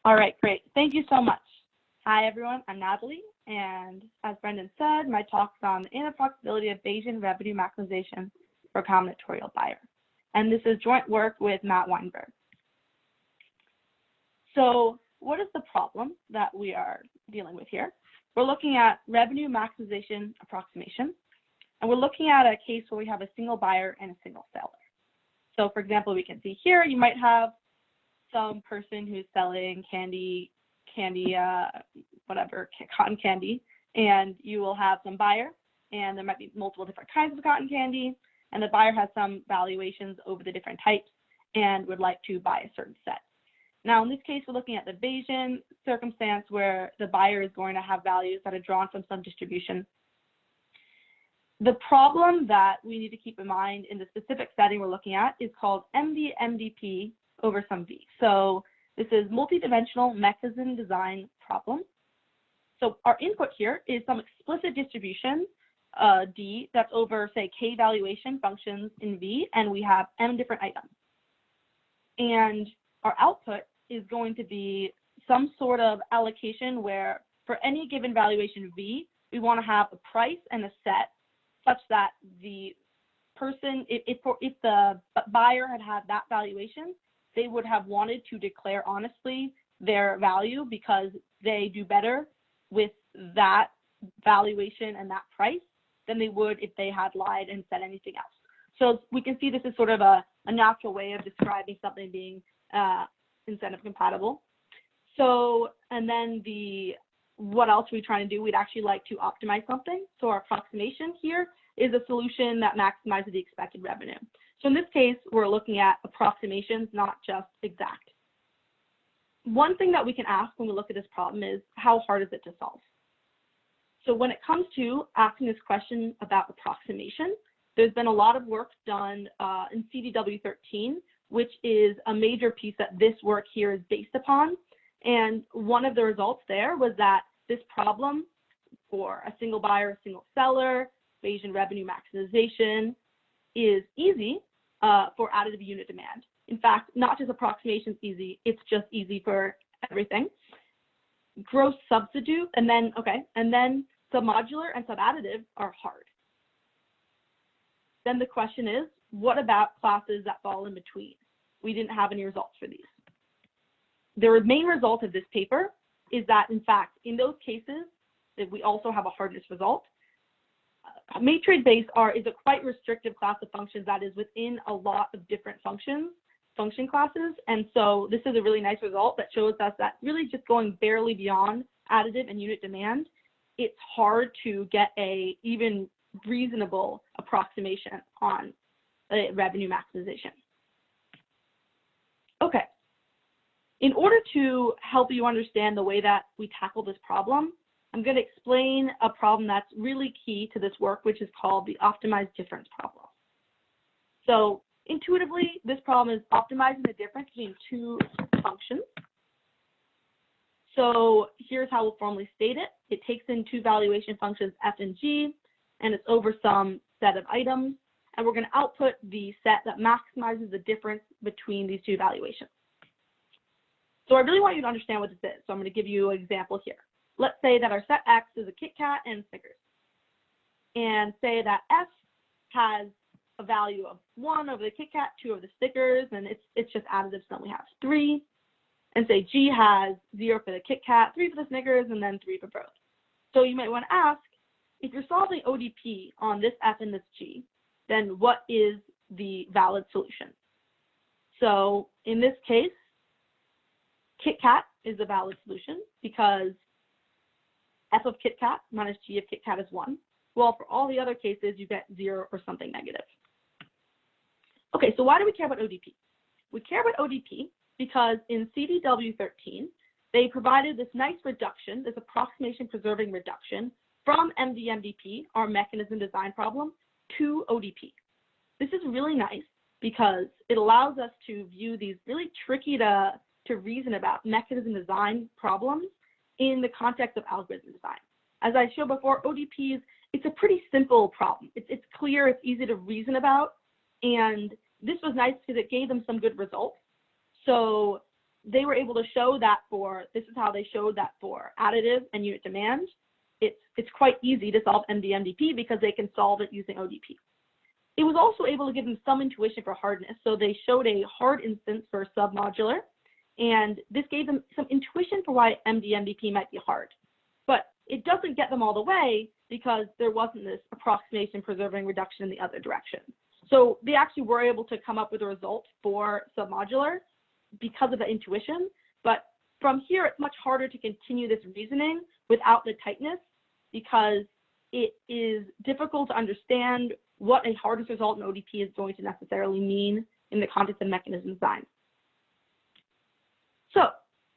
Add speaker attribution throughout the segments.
Speaker 1: All right, great. Thank you so much. Hi, everyone. I'm Natalie, and as Brendan said, my talk is on the approximability of Bayesian revenue maximization for combinatorial buyer. And this is joint work with Matt Weinberg. So what is the problem that we are dealing with here? We're looking at revenue maximization approximation, and we're looking at a case where we have a single buyer and a single seller. So for example, we can see here, you might have some person who's selling cotton candy, and you will have some buyer, and there might be multiple different kinds of cotton candy, and the buyer has some valuations over the different types and would like to buy a certain set. Now, in this case, we're looking at the Bayesian circumstance where the buyer is going to have values that are drawn from some distribution. The problem that we need to keep in mind in the specific setting we're looking at is called MD/MDP over some V. So this is multidimensional mechanism design problem. So our input here is some explicit distribution, D, that's over, say, K valuation functions in V, and we have M different items. And our output is going to be some sort of allocation where for any given valuation V, we want to have a price and a set such that the person, if the buyer had that valuation, they would have wanted to declare honestly their value because they do better with that valuation and that price than they would if they had lied and said anything else. So we can see this is sort of a natural way of describing something being incentive compatible. So, and then what else are we trying to do? We'd actually like to optimize something. So our approximation here is a solution that maximizes the expected revenue. So in this case, we're looking at approximations, not just exact. One thing that we can ask when we look at this problem is, how hard is it to solve? So when it comes to asking this question about approximation, there's been a lot of work done in CDW13, which is a major piece that this work here is based upon. And one of the results there was that this problem for a single buyer, a single seller, Bayesian revenue maximization is easy for additive unit demand. In fact, not just approximations easy, it's just easy for everything. Gross substitute, and then submodular and subadditive are hard. Then the question is, what about classes that fall in between? We didn't have any results for these. The main result of this paper is that, in fact, in those cases, that we also have a hardness result. Matrix-based is a quite restrictive class of functions that is within a lot of different function classes. And so this is a really nice result that shows us that really just going barely beyond additive and unit demand, it's hard to get a even reasonable approximation on revenue maximization. Okay. In order to help you understand the way that we tackle this problem, I'm going to explain a problem that's really key to this work, which is called the optimized difference problem. So intuitively, this problem is optimizing the difference between two functions. So here's how we'll formally state it. It takes in two valuation functions, f and g, and it's over some set of items. And we're going to output the set that maximizes the difference between these two valuations. So I really want you to understand what this is. So I'm going to give you an example here. Let's say that our set X is a Kit Kat and Snickers. And say that F has a value of 1 over the Kit Kat, 2 over the Snickers, and it's just additive, so then we have 3. And say G has 0 for the Kit Kat, 3 for the Snickers, and then 3 for both. So you might want to ask, if you're solving ODP on this F and this G, then what is the valid solution? So in this case, Kit Kat is a valid solution because F of Kit Kat minus G of Kit Kat is 1. Well, for all the other cases, you get 0 or something negative. Okay, so why do we care about ODP? We care about ODP because in CDW13, they provided this nice reduction, this approximation preserving reduction from MD/MDP, our mechanism design problem, to ODP. This is really nice because it allows us to view these really tricky to reason about mechanism design problems in the context of algorithm design. As I showed before, ODPs, it's a pretty simple problem. It's clear, it's easy to reason about, and this was nice because it gave them some good results. So they were able to show that this is how they showed that for additive and unit demand, it's quite easy to solve MD-MDP because they can solve it using ODP. It was also able to give them some intuition for hardness. So they showed a hard instance for submodular, and this gave them some intuition for why MD-MDP might be hard. But it doesn't get them all the way because there wasn't this approximation preserving reduction in the other direction. So they actually were able to come up with a result for submodular because of the intuition. But from here, it's much harder to continue this reasoning without the tightness because it is difficult to understand what a hardness result in ODP is going to necessarily mean in the context of mechanism design. So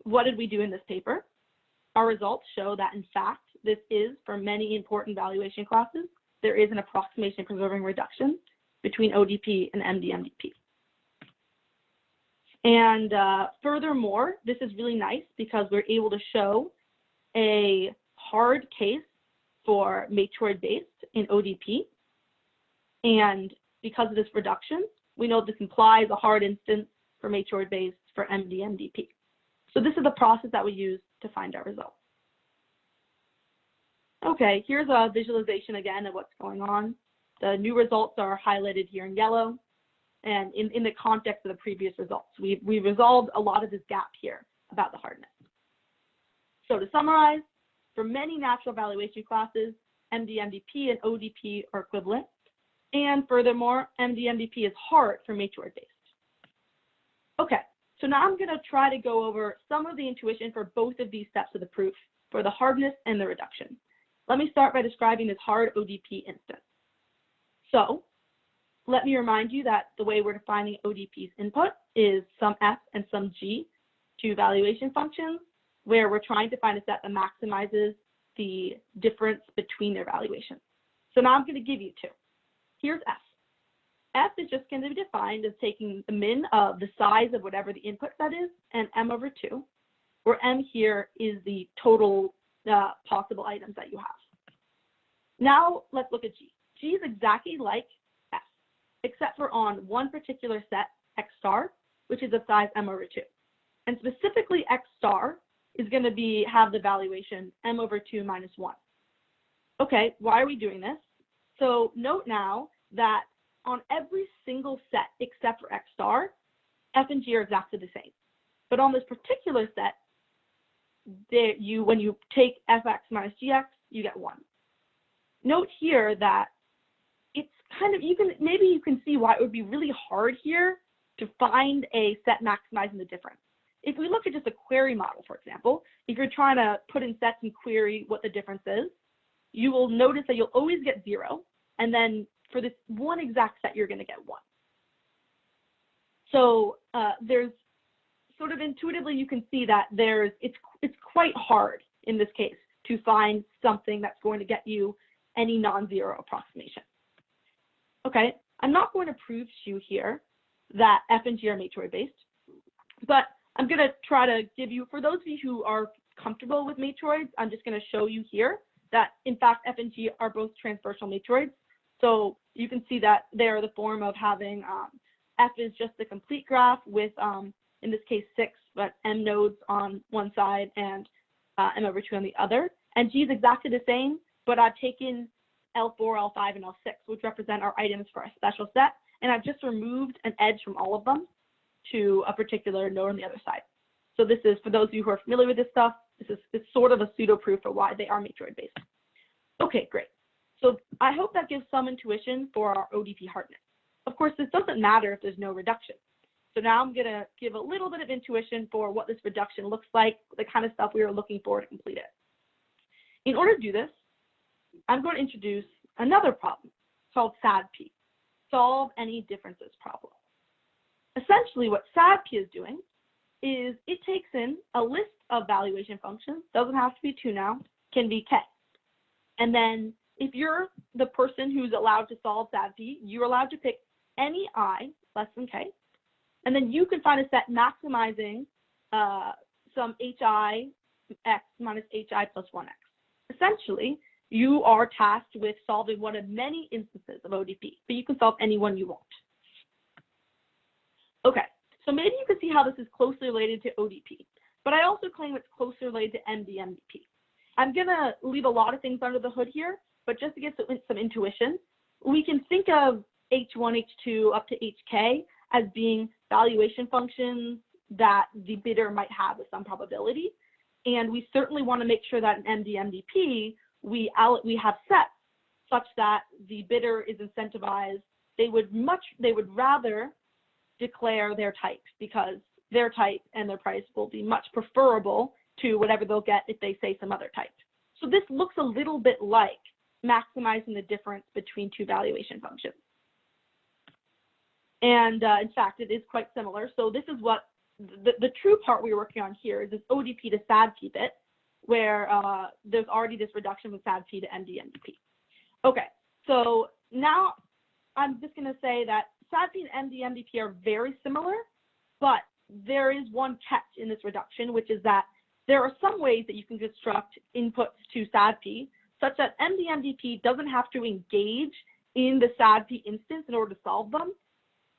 Speaker 1: what did we do in this paper? Our results show that, in fact, this is, for many important valuation classes, there is an approximation preserving reduction between ODP and MD-MDP. And furthermore, this is really nice because we're able to show a hard case for matroid-based in ODP. And because of this reduction, we know this implies a hard instance for matroid-based for MD-MDP. So this is the process that we use to find our results. Okay, here's a visualization again of what's going on. The new results are highlighted here in yellow. And in the context of the previous results, we resolved a lot of this gap here about the hardness. So to summarize, for many natural valuation classes, MD-MDP and ODP are equivalent. And furthermore, MD-MDP is hard for matroid-based. Okay, so now I'm going to try to go over some of the intuition for both of these steps of the proof, for the hardness and the reduction. Let me start by describing this hard ODP instance. So let me remind you that the way we're defining ODP's input is some f and some g, two evaluation functions, where we're trying to find a set that maximizes the difference between their valuations. So now I'm going to give you two. Here's f. F is just going to be defined as taking the min of the size of whatever the input set is and m over 2, where m here is the total possible items that you have. Now let's look at g. G is exactly like f, except for on one particular set, x star, which is of size m over 2. And specifically, x star is going to have the valuation m over 2 minus 1. Okay, why are we doing this? So note now that on every single set except for x star, f and g are exactly the same. But on this particular set, when you take fx minus gx, you get 1. Note here that it's kind of, maybe you can see why it would be really hard here to find a set maximizing the difference. If we look at just a query model, for example, if you're trying to put in sets and query what the difference is, you will notice that you'll always get 0. And then for this one exact set, you're going to get 1. So there's sort of intuitively, you can see that it's quite hard in this case to find something that's going to get you any non-zero approximation. Okay, I'm not going to prove to you here that f and g are matroid-based, but I'm going to try to give you, for those of you who are comfortable with matroids, I'm just going to show you here that, in fact, f and g are both transversal matroids. So you can see that they're the form of having f is just the complete graph with, in this case, 6, but m nodes on one side and m over 2 on the other. And g is exactly the same, but I've taken L4, L5, and L6, which represent our items for a special set, and I've just removed an edge from all of them to a particular node on the other side. So this is, for those of you who are familiar with this stuff, it's sort of a pseudo proof for why they are matroid-based. Okay, great. So I hope that gives some intuition for our ODP hardness. Of course, this doesn't matter if there's no reduction. So now I'm going to give a little bit of intuition for what this reduction looks like, the kind of stuff we were looking for to complete it. In order to do this, I'm going to introduce another problem called SADP, solve any differences problem. Essentially, what SADP is doing is it takes in a list of valuation functions, doesn't have to be 2 now, can be k. And then if you're the person who's allowed to solve SADP, you're allowed to pick any I less than k, and then you can find a set maximizing some hi x minus hi plus 1x. Essentially, you are tasked with solving one of many instances of ODP, but you can solve any one you want. Okay, So maybe you can see how this is closely related to ODP, but I also claim it's closely related to MD/MDP. I'm going to leave a lot of things under the hood here, but just to get some intuition, we can think of H1, H2 up to HK as being valuation functions that the bidder might have with some probability. And we certainly want to make sure that in MD/MDP, we have sets such that the bidder is incentivized. They would rather declare their type, because their type and their price will be much preferable to whatever they'll get if they say some other type. So this looks a little bit like maximizing the difference between two valuation functions. And in fact, it is quite similar. So this is what the true part we're working on here is this ODP to SADP bit, where there's already this reduction from SADP to MD/MDP. Okay, so now I'm just going to say that SADP and MD/MDP are very similar, but there is one catch in this reduction, which is that there are some ways that you can construct inputs to SADP such that MD/MDP doesn't have to engage in the SADP instance in order to solve them.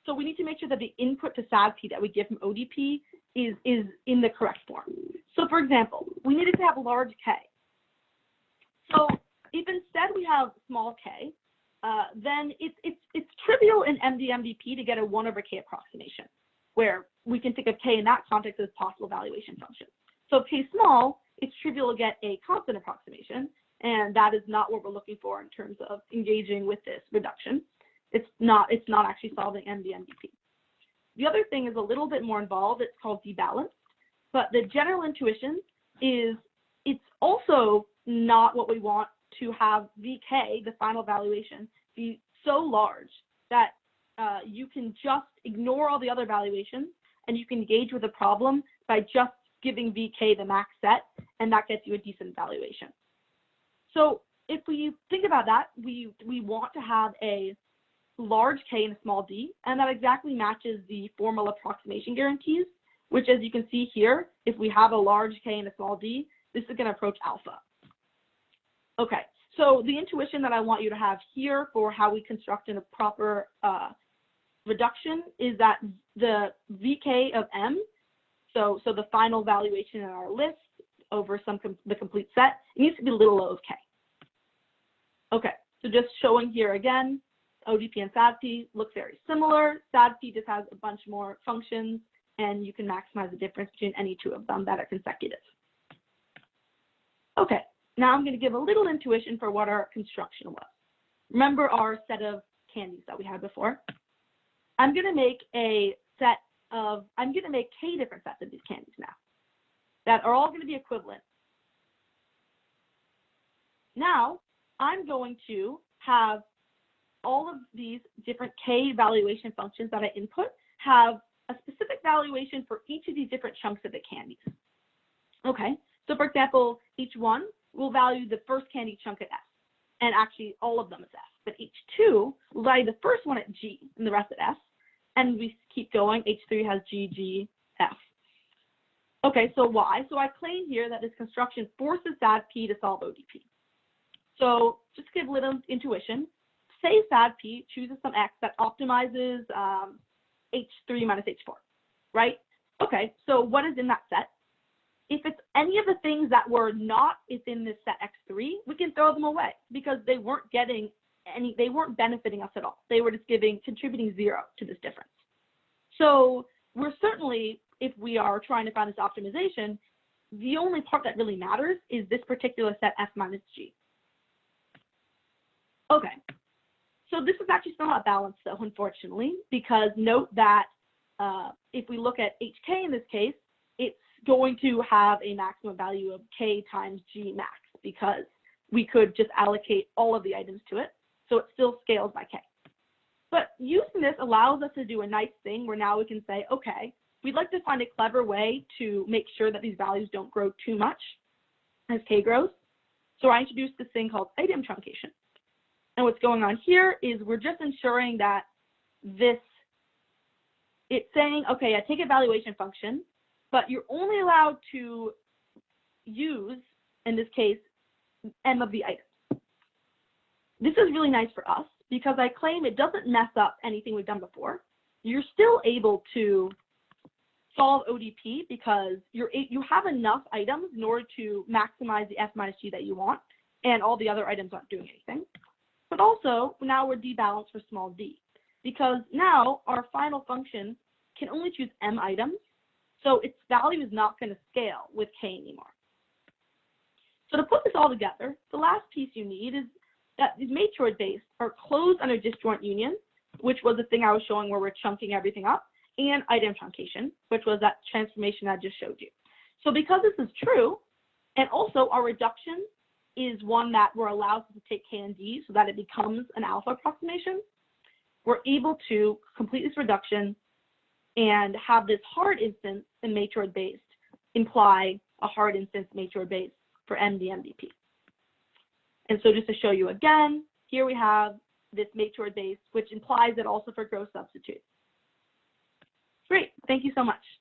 Speaker 1: So we need to make sure that the input to SADP that we give from ODP is in the correct form. So for example, we needed to have a large K. So if instead we have small k, then it's trivial in MD/MDP to get a 1/k approximation, where we can think of k in that context as possible valuation function. So if k is small, it's trivial to get a constant approximation, and that is not what we're looking for in terms of engaging with this reduction. It's not actually solving MD/MDP. The other thing is a little bit more involved. It's called debalanced, but the general intuition is it's also not what we want to have VK, the final valuation, be so large that you can just ignore all the other valuations and you can engage with the problem by just giving VK the max set, and that gets you a decent valuation. So if we think about that, we want to have a large K and a small d, and that exactly matches the formal approximation guarantees, which, as you can see here, if we have a large K and a small d, this is going to approach alpha. Okay, so the intuition that I want you to have here for how we construct a proper reduction is that the VK of M, so the final valuation in our list over the complete set, it needs to be little o of K. Okay, so just showing here again, ODP and SADP look very similar. SADP just has a bunch more functions, and you can maximize the difference between any two of them that are consecutive. Okay, now I'm going to give a little intuition for what our construction was. Remember our set of candies that we had before? I'm going to make k different sets of these candies now that are all going to be equivalent. Now, I'm going to have all of these different k valuation functions that I input have a specific valuation for each of these different chunks of the candies. Okay, so for example, each one will value the first candy chunk at S, and actually all of them as S, but H2 will value the first one at G and the rest at S, and we keep going. H3 has G, G, F. Okay, so why? So I claim here that this construction forces SADP to solve ODP. So just to give a little intuition, say SADP chooses some X that optimizes H3 minus H4, right? Okay, so what is in that set? If it's any of the things that were not within this set X3, we can throw them away because they weren't getting they weren't benefiting us at all. They were just contributing 0 to this difference. So we're certainly, if we are trying to find this optimization, the only part that really matters is this particular set F minus G. Okay, so this is actually still not balanced though, unfortunately, because note that if we look at HK in this case, it's going to have a maximum value of K times G max because we could just allocate all of the items to it. So it still scales by K. But using this allows us to do a nice thing where now we can say, okay, we'd like to find a clever way to make sure that these values don't grow too much as K grows. So I introduced this thing called item truncation. And what's going on here is we're just ensuring that it's saying, okay, I take a valuation function, but you're only allowed to use, in this case, M of the items. This is really nice for us because I claim it doesn't mess up anything we've done before. You're still able to solve ODP because you have enough items in order to maximize the F minus G that you want, and all the other items aren't doing anything. But also, now we're debalanced for small d, because now our final function can only choose m items, so its value is not going to scale with k anymore. So to put this all together, the last piece you need is that these matroid based are closed under disjoint union, which was the thing I was showing where we're chunking everything up, and item truncation, which was that transformation I just showed you. So because this is true, and also our reduction is one that we're allowed to take k and d so that it becomes an alpha approximation, we're able to complete this reduction and have this hard instance in matroid based imply a hard instance matroid based for MD MDP. And so just to show you again, here we have this matroid based, which implies it also for gross substitute. Great, thank you so much.